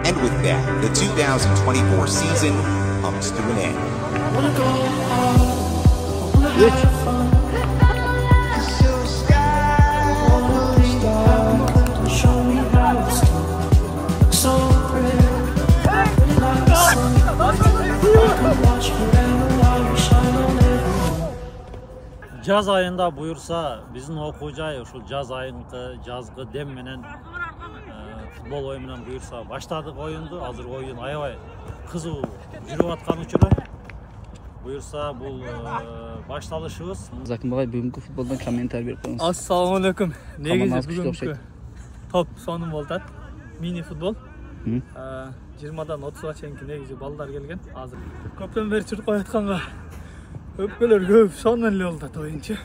And with that, the 2024 season comes to an end. Jaz ayında buyursa bizim okuyacağız şu jaz ayında жазgı dem menen futbol oyunundan buyursa başladık oyundu. Hazır oyun aябай kızı жүрүп аткан учуру buyursa bu başlanışыбыз. Заким багай бүгүнкү футболдон комментарий берип коюңуз. Assalamu alaikum. Негизи бүгүнкү топ сонун болот. Мини футбол. 20дан 30га чейинки негизи балдар келген. Азыр көптөн бери жүрүп коятканга өпкөлөр көп, сонун эле болот оюнчу.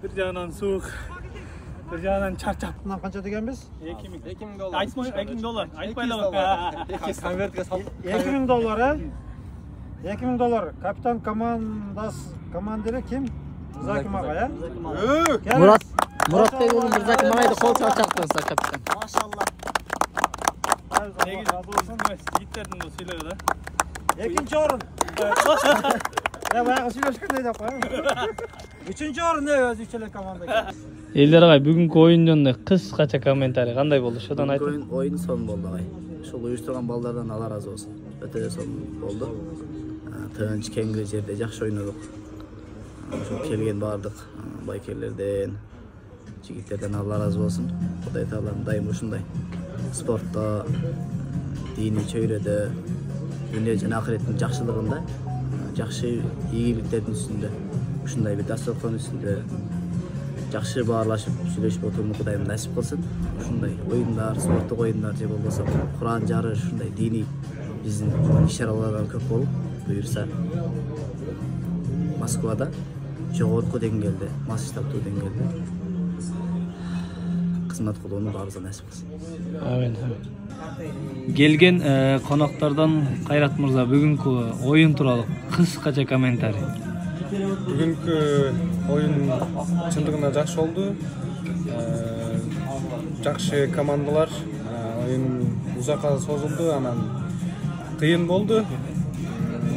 Бир жагынан суук, бир жагынан чарчап. Мына канча дегенбиз? 2000 доллар. Айтпай 2000 доллар. Айтпайлабак. Конвертке салып. 2000 доллар, а? 2000 доллар. Капитан командиры ким? Заким агай, а? Muratбек уулу Заким агайды кол чарчаттыңыз, капитан. Машалла. Негизи жигиттердин бул сүйлөбү да. Экинчи орун. Я баягы сүйлөшкөндөй деп коем. Үчүнчү орун не өзү эле команда. Элдер агай бүгүнкү oyun жөнүндө кыскача комментарий кандай болду? Шодан айтып. Oyun сонун болду агай. Ушул уюштурган балдардан Алла ыраазы болсун. Өтө эле сонун болду. Тынч кеңири жерде жакшы ойнодук. Ошо келген бардык байкерлерден, жигиттерден Алла ыраазы болсун. Кудай таалам дайым ушундай спортто, диний чөйрөдө, дүйнө жана акыреттин жакшылыгында, жакшы ийгиликтердин үстүндө, ушундай бир дасторкон үстүндө жакшы баарлашып сүйлөшүп отурууну Кудайым насип кылсын. Ушундай оюндар, спорттук оюндар же болбосо Куран жарыш, ушундай диний биздин иш-чаралардан көп болуп, буюрса Москвада жогорку деңгээлде, масштабтуу деңгээлде кызмат кылууну баарыбызга насип кылсын. Амин. Келген коноктордон Кайрат мырза бүгүнкү oyun тууралуу кыскача комментарий. Бүгүнкү oyun чындыгында жакшы болду. Жакшы командалар, oyun узакка созулду, анан кыйын болду.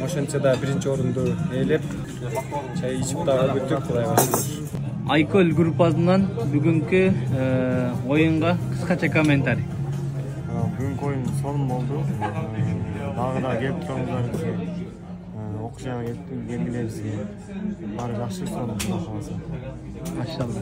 Ошентсе да биринчи орунду ээлеп, чай ичип дагы бүттүк, Кудайга шүгүр. Айкөл группасынан бүгүнкү oyunга кыскача комментарий. Бүгүнкү oyun сонун болду. Дагы да келип туруңуздар. Окуяга келгиле бизге. Баары жакшы сонун болот. Машалла.